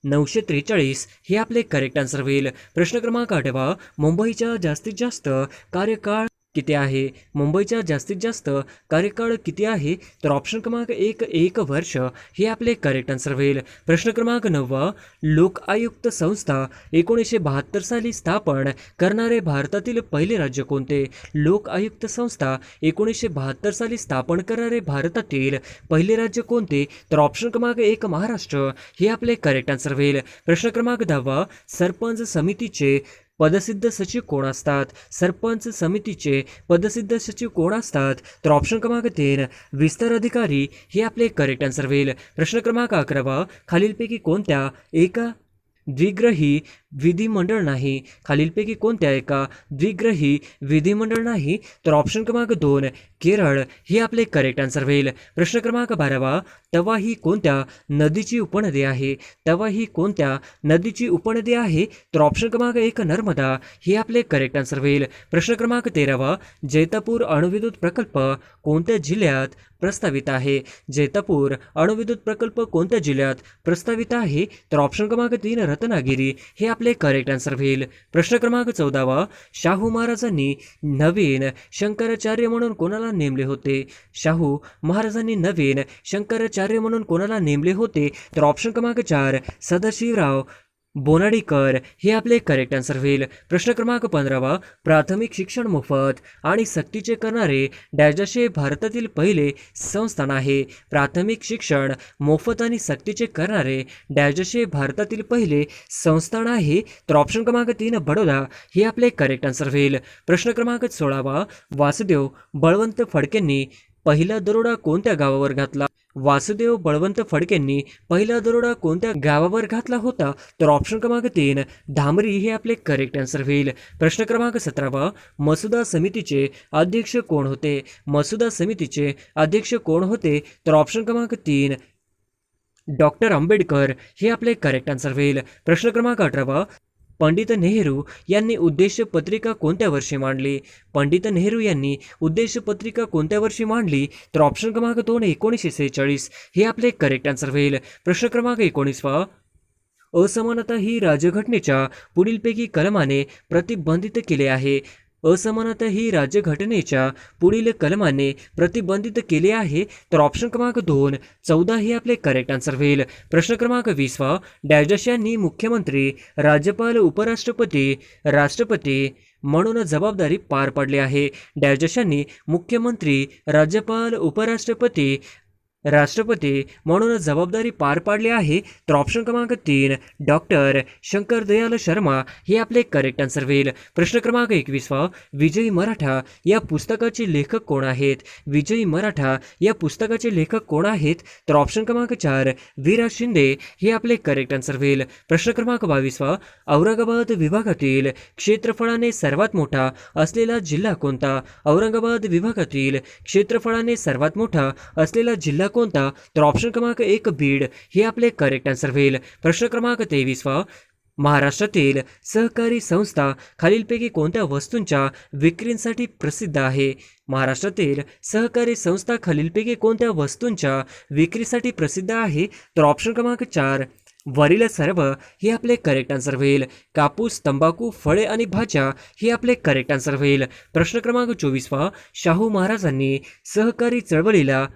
943 हे आपले करेक्ट आन्सर होईल. प्रश्न क्रमांक 8, मुंबईचा जास्तीत जास्त कार्यकाळ किती आहे? मुंबईचा जास्तीत जास्त कार्यकाळ किती आहे? तर ऑप्शन क्रमांक 1 वर्ष हे आपले करेक्ट आन्सर होईल. प्रश्न क्रमांक 9, लोक आयुक्त संस्था 1972 साली स्थापन करणारे भारतातील पहिले राज्य कोणते? लोक आयुक्त संस्था 1972 साली स्थापन करणारे भारतातील पहिले राज्य कोणते? तर ऑप्शन क्रमांक 1 महाराष्ट्र हे आपले करेक्ट आन्सर होईल. प्रश्न क्रमांक 10, सरपंच समितीचे पदसिद्ध सचिव कोण असतात? सरपंच समितीचे पदसिद्ध सचिव कोण असतात? तर ऑप्शन क्रमांक 3 विस्तार अधिकारी हे आपले करेक्ट आन्सर होईल. प्रश्न क्रमांक 11, खालीलपैकी कोणत्या एका द्विग्रही विधिमंडळ नाही? खालीलपैकी कोणत्या एका द्विग्रही विधिमंडळ नाही? तर ऑप्शन क्रमांक 2 केरळ हे आपले करेक्ट आन्सर होईल. प्रश्न क्रमांक 12, तवा ही कोणत्या नदीची उपनदी आहे? तवा ही कोणत्या नदीची उपनदी आहे? तर ऑप्शन क्रमांक 1 नर्मदा हे आपले करेक्ट आन्सर होईल. प्रश्न क्रमांक 13, जैतापूर अणुविद्युत प्रकल्प कोणत्या जिल्ह्यात प्रस्तावित आहे? जैतापूर अणुविद्युत प्रकल्प कोणत्या जिल्ह्यात प्रस्तावित आहे? तर ऑप्शन क्रमांक 3 रत्नागिरी हे आपले करेक्ट आन्सर होईल. प्रश्न क्रमांक 14, शाहू महाराजांनी नवीन शंकराचार्य म्हणून कोणाला नेमले होते? शाहू महाराजांनी नवीन शंकराचार्य म्हणून कोणाला नेमले होते? तर ऑप्शन क्रमांक 4, सदाशिवराव बोनाडीकर हे आपले करेक्ट आन्सर होईल. प्रश्न क्रमांक 15, प्राथमिक शिक्षण मोफत आणि सक्तीचे करणारे डॅश हे भारतातील पहिले संस्थान आहे. प्राथमिक शिक्षण मोफत आणि सक्तीचे करणारे डॅश हे भारतातील पहिले संस्थान आहे. तर ऑप्शन क्रमांक 3, बडोदा हे आपले करेक्ट आन्सर होईल. प्रश्न क्रमांक 16, वासुदेव बळवंत फडकेंनी पहिला दरोडा कोणत्या गावावर घातला? वासुदेव बळवंत फडकेंनी पहिला दरोडा कोणत्या गावावर घातला होता? तर ऑप्शन क्रमांक 3, धामरी हे आपले करेक्ट आन्सर होईल. प्रश्न क्रमांक 17, मसुदा समितीचे अध्यक्ष कोण होते? मसुदा समितीचे अध्यक्ष कोण होते? तर ऑप्शन क्रमांक 3, डॉक्टर आंबेडकर हे आपले करेक्ट आन्सर होईल. प्रश्न क्रमांक 18, पंडित नेहरू यांनी उद्देश पत्रिका कोणत्या वर्षी मांडली? पंडित नेहरू यांनी उद्देश पत्रिका कोणत्या वर्षी मांडली? तर ऑप्शन क्रमांक 2, 1946 हे आपले करेक्ट आन्सर होईल. प्रश्न क्रमांक 19, असमानता ही राज्यघटनेच्या पुढीलपैकी कलमाने प्रतिबंधित केले आहे. असमानता ही राज्यघटनेच्या पुढील कलमाने प्रतिबंधित केले आहे. तर ऑप्शन क्रमांक 2, 14 हे आपले करेक्ट आन्सर होईल. प्रश्न क्रमांक 20, डॅश यांनी मुख्यमंत्री, राज्यपाल, उपराष्ट्रपती, राष्ट्रपती म्हणून जबाबदारी पार पाडली आहे. डॅश यांनी मुख्यमंत्री, राज्यपाल, उपराष्ट्रपती, राष्ट्रपती म्हणून जबाबदारी पार पाडली आहे. तर ऑप्शन क्रमांक 3, डॉक्टर शंकर दयाल शर्मा हे आपले करेक्ट आन्सर होईल. प्रश्न क्रमांक 21, विजयी मराठा या पुस्तकाचे लेखक कोण आहेत? विजयी मराठा या पुस्तकाचे लेखक कोण आहेत? तर ऑप्शन क्रमांक 4, वीरा शिंदे हे आपले करेक्ट आन्सर होईल. प्रश्न क्रमांक 22, औरंगाबाद विभागातील क्षेत्रफळाने सर्वात मोठा असलेला जिल्हा कोणता? औरंगाबाद विभागातील क्षेत्रफळाने सर्वात मोठा असलेला जिल्हा कोणता? तर ऑप्शन क्रमांक 1, बीड हे आपले करेक्ट आन्सर होईल. प्रश्न क्रमांक 23, महाराष्ट्रातील सहकारी संस्था खालीलपैकी कोणत्या वस्तूंच्या विक्रीसाठी प्रसिद्ध आहे? महाराष्ट्रातील सहकारी संस्था खालीलपैकी कोणत्या वस्तूंच्या विक्रीसाठी प्रसिद्ध आहे? तर ऑप्शन क्रमांक 4, वरील सर्व हे आपले करेक्ट आन्सर होईल. कापूस, तंबाखू, फळे आणि भाज्या हे आपले करेक्ट आन्सर होईल. प्रश्न क्रमांक 24, शाहू महाराजांनी सहकारी चळवळीला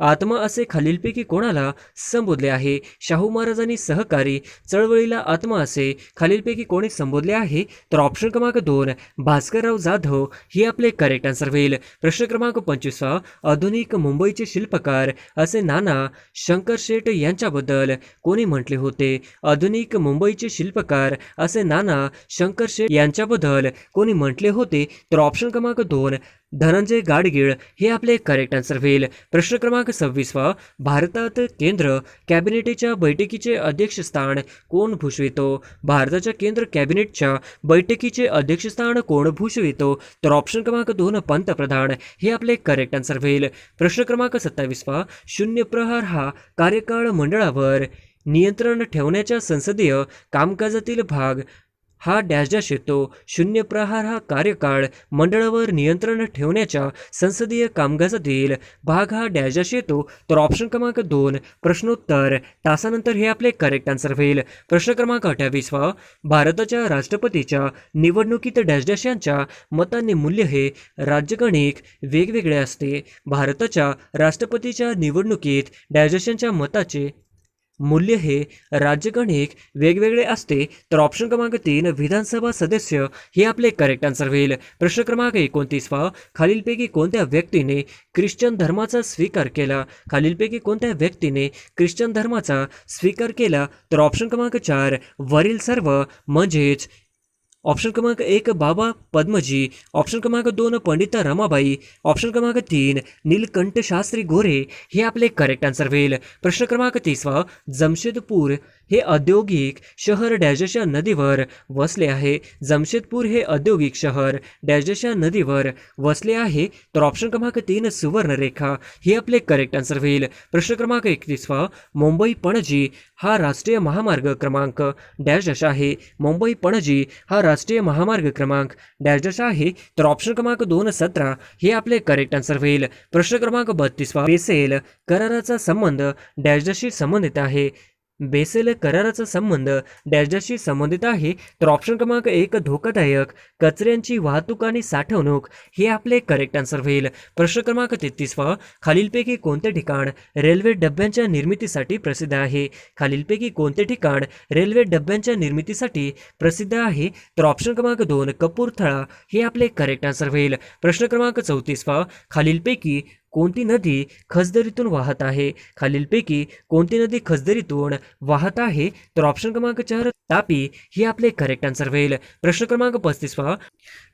आत्मा असे खालीलपैकी कोणाला संबोधले आहे? शाहू महाराजांनी सहकारी चळवळीला आत्मा असे खालीलपैकी कोणी संबोधले आहे? तर ऑप्शन क्रमांक 2, भास्करराव जाधव हे आपले करेक्ट आन्सर होईल. प्रश्न क्रमांक 25, आधुनिक मुंबईचे शिल्पकार असे नाना शंकरशेठ यांच्याबद्दल कोणी म्हटले होते? आधुनिक मुंबईचे शिल्पकार असे नाना शंकरशेठ यांच्याबद्दल कोणी म्हटले होते? तर ऑप्शन क्रमांक 2, धनंजय गाडगीळ हे आपले करेक्ट आन्सर होईल. प्रश्न क्रमांक 26, भारतात केंद्र कॅबिनेटच्या बैठकीचे अध्यक्षस्थान कोण भूषवितो? भारताच्या केंद्र कॅबिनेटच्या बैठकीचे अध्यक्षस्थान कोण भूषवितो? तर ऑप्शन क्रमांक 2, पंतप्रधान हे आपले करेक्ट आन्सर होईल. प्रश्न क्रमांक 27, शून्य प्रहार हा कार्यकाळ मंडळावर नियंत्रण ठेवण्याच्या संसदीय कामकाजातील भाग हा डॅश डॅश येतो. शून्य प्रहार हा कार्यकाळ मंडळावर नियंत्रण ठेवण्याच्या संसदीय कामकाजातील भाग हा डॅश डॅश येतो. तर ऑप्शन क्रमांक 2, प्रश्नोत्तर तासानंतर हे आपले करेक्ट आन्सर होईल. प्रश्न क्रमांक 28, भारताच्या राष्ट्रपतीच्या निवडणुकीत डॅश डॅश यांच्या मतांनी मूल्य हे राज्यगणिक वेगवेगळे असते. भारताच्या राष्ट्रपतीच्या निवडणुकीत डॅश डॅश यांच्या मताचे मूल्य हे राज्यगणिक वेगवेगळे असते. तर ऑप्शन क्रमांक 3, विधानसभा सदस्य हे आपले करेक्ट आन्सर होईल. प्रश्न क्रमांक 29, खालीलपैकी कोणत्या व्यक्तीने ख्रिश्चन धर्माचा स्वीकार केला? खालीलपैकी कोणत्या व्यक्तीने ख्रिश्चन धर्माचा स्वीकार केला? तर ऑप्शन क्रमांक 4, वरील सर्व म्हणजेच ऑप्शन क्रमांक 1, बाबा पद्मजी, ऑप्शन क्रमांक 2, पंडिता रमाबाई, ऑप्शन क्रमांक 3, नीलकंठ शास्त्री गोरे हे आपले करेक्ट आन्सर होईल. प्रश्न क्रमांक 30, जमशेदपूर हे औद्योगिक शहर डॅशच्या नदीवर वसले आहे. जमशेदपूर हे औद्योगिक शहर डॅशच्या नदीवर वसले आहे. तर ऑप्शन क्रमांक 3, सुवर्णरेखा हे आपले करेक्ट आन्सर होईल. प्रश्न क्रमांक 31, मुंबई पणजी हा राष्ट्रीय महामार्ग क्रमांक डॅश आहे. मुंबई पणजी हा राष्ट्रीय महामार्ग क्रमांक डॅश आहे. तर ऑप्शन क्रमांक 2, 17 हे आपले करेक्ट आन्सर होईल. प्रश्न क्रमांक 32, बेसेल कराराचा संबंध डॅशशी संबंधित आहे. बेसेल कराराचा संबंध डॅशशी संबंधित आहे? तर ऑप्शन क्रमांक 1 धोकादायक कचऱ्यांची वाहतूक आणि साठवणूक हे आपले करेक्ट आन्सर होईल. प्रश्न क्रमांक 33 खालीलपैकी कोणते ठिकाण रेल्वे डब्यांच्या निर्मितीसाठी प्रसिद्ध आहे? खालीलपैकी कोणते ठिकाण रेल्वे डब्यांच्या निर्मितीसाठी प्रसिद्ध आहे? तर ऑप्शन क्रमांक 2 कपूरथळा हे आपले करेक्ट आन्सर होईल. प्रश्न क्रमांक 34 खालीलपैकी कोणती नदी खसदरीतून वाहत आहे? खालीलपैकी कोणती नदी खसदरीतून वाहत आहे? तर ऑप्शन क्रमांक 4 तापी ही आपले करेक्ट आन्सर होईल. प्रश्न क्रमांक 35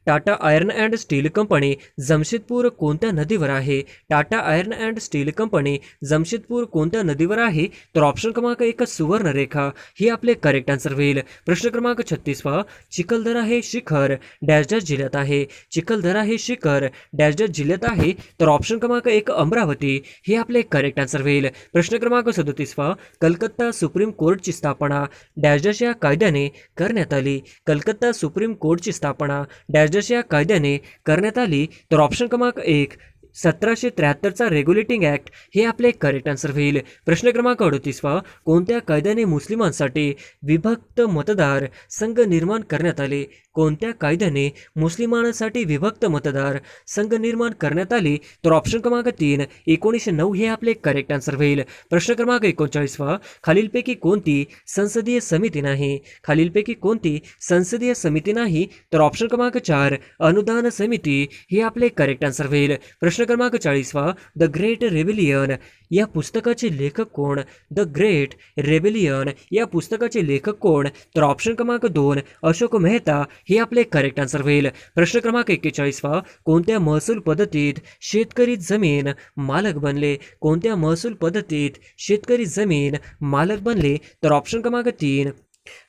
Tata iron and still company Jamshedpur कोणत्या नदीवर आहे? Tata iron and still company Jamshedpur कोणत्या नदीवर आहे? तर ऑप्शन क्रमांक 1 सुवर्णरेखा ही आपले करेक्ट आन्सर होईल. प्रश्न क्रमांक 36 चिखलदरा हे शिखर डॅश डॅश जिल्ह्यात आहे? चिखलदरा हे शिखर डॅश डॅश जिल्ह्यात आहे? तर ऑप्शन क्रमांक 1 अमरावती हे आपले करेक्ट आन्सर होईल. प्रश्न क्रमांक 37 कलकत्ता सुप्रीम कोर्टची स्थापना डॅश डॅश या कायद्याने करण्यात आली? कलकत्ता सुप्रीम कोर्टची स्थापना डॅश डॅश या कायद्याने करण्यात आली? तर ऑप्शन क्रमांक 1 1773चा रेग्युलेटिंग ॲक्ट हे आपले करेक्ट आन्सर होईल. प्रश्न क्रमांक 38 कोणत्या कायद्याने मुस्लिमांसाठी विभक्त मतदार संघ निर्माण करण्यात आले? कोणत्या कायद्याने मुस्लिमांसाठी विभक्त मतदार संघ निर्माण करण्यात आले? तर ऑप्शन क्रमांक 3 1909 हे आपले करेक्ट आन्सर होईल. प्रश्न क्रमांक 39 खालीलपैकी कोणती संसदीय समिती नाही? खालीलपैकी कोणती संसदीय समिती नाही? तर ऑप्शन क्रमांक 4 अनुदान समिती हे आपले करेक्ट आन्सर होईल. प्रश्न क्रमांक 40 द ग्रेट रेबिलियन या पुस्तकाचे लेखक कोण? द ग्रेट रेबिलियन या पुस्तकाचे लेखक कोण? तर ऑप्शन क्रमांक 2 अशोक मेहता हे आपले करेक्ट आन्सर होईल. प्रश्न क्रमांक 41 कोणत्या महसूल पद्धतीत शेतकरी जमीन मालक बनले? कोणत्या महसूल पद्धतीत शेतकरी जमीन मालक बनले? तर ऑप्शन क्रमांक 3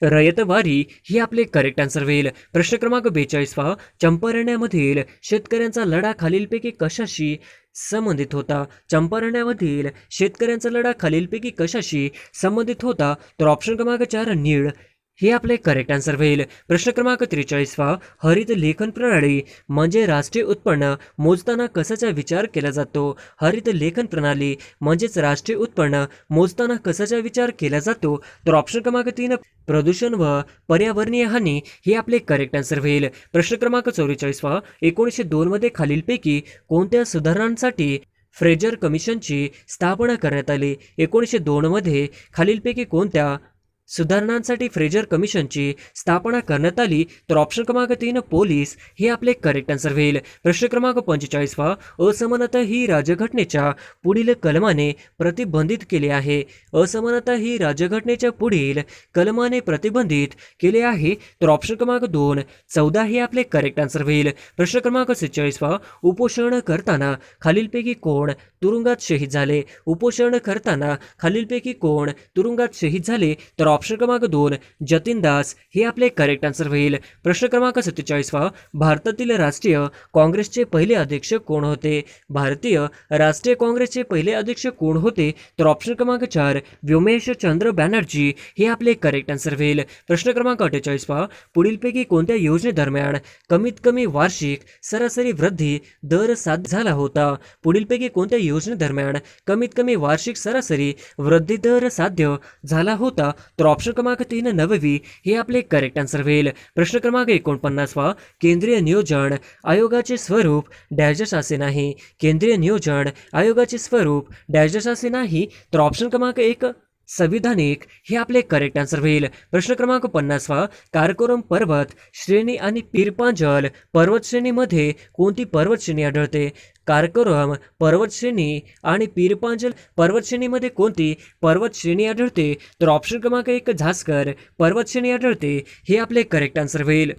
रयतवारी ही आपले करेक्ट आन्सर होईल. प्रश्न क्रमांक 42 चंपारण्यामधील शेतकऱ्यांचा लढा खालीलपैकी कशाशी संबंधित होता? चंपारण्यामधील शेतकऱ्यांचा लढा खालीलपैकी कशाशी संबंधित होता? तर ऑप्शन क्रमांक 4 नीळ हे आपले करेक्ट आन्सर होईल. प्रश्न क्रमांक 43 हरित लेखन प्रणाली म्हणजे राष्ट्रीय उत्पन्न मोजताना कशाचा विचार केला जातो? हरित लेखन प्रणाली म्हणजेच राष्ट्रीय उत्पन्न मोजताना कशाचा विचार केला जातो? तर ऑप्शन क्रमांक 3 प्रदूषण व पर्यावरणीय हानी हे आपले करेक्ट आन्सर होईल. प्रश्न क्रमांक 44 1902 मध्ये खालीलपैकी कोणत्या सुधारणांसाठी फ्रेजर कमिशनची स्थापना करण्यात आली? 1902 मध्ये खालीलपैकी कोणत्या सुधारणांसाठी फ्रेजर कमिशनची स्थापना करण्यात आली? तर ऑप्शन क्रमांक 3 पोलीस हे आपले करेक्ट आन्सर होईल. प्रश्न क्रमांक 45 असमानता ही राज्यघटनेच्या पुढील कलमाने प्रतिबंधित केली आहे? असमानता ही राज्यघटनेच्या पुढील कलमाने प्रतिबंधित केले आहे? तर ऑप्शन क्रमांक 2 14 हे आपले करेक्ट आन्सर होईल. प्रश्न क्रमांक 46 उपोषण करताना खालीलपैकी कोण तुरुंगात शहीद झाले? उपोषण करताना खालीलपैकी कोण तुरुंगात शहीद झाले? तर ऑप्शन क्रमांक 2 जतीन दास हे आपले करेक्ट आन्सर होईल. प्रश्न क्रमांक 47 भारतातील राष्ट्रीय काँग्रेसचे पहिले अध्यक्ष कोण होते? भारतीय राष्ट्रीय काँग्रेसचे पहिले अध्यक्ष कोण होते? तर ऑप्शन क्रमांक 4 व्योमेश चंद्र बॅनर्जी हे आपले करेक्ट आन्सर होईल. प्रश्न क्रमांक 48 पुढीलपैकी कोणत्या योजनेदरम्यान कमीत कमी वार्षिक सरासरी वृद्धी दर साध्य झाला होता? पुढीलपैकी कोणत्या योजनेदरम्यान कमीत कमी वार्षिक सरासरी वृद्धी दर साध्य झाला होता? तर ऑप्शन क्रमांक 3 9वी हे आपले करेक्ट आन्सर होईल. प्रश्न क्रमांक 49 केंद्रीय नियोजन आयोगाचे स्वरूप डॅश असे नाही? केंद्रीय नियोजन आयोगाचे स्वरूप डॅश असे नाही? तर ऑप्शन क्रमांक 1 संविधानिक हे आपले करेक्ट आन्सर होईल. प्रश्न क्रमांक 50 काराकोरम पर्वत श्रेणी आणि पीरपांजल पर्वत श्रेणीमध्ये कोणती पर्वत श्रेणी आढळते? काराकोरम पर्वत श्रेणी आणि पीरपांजल पर्वत श्रेणीमध्ये कोणती पर्वत श्रेणी आढळते? तर ऑप्शन क्रमांक 1 झास्कर पर्वत श्रेणी आढळते हे आपले करेक्ट आन्सर होईल.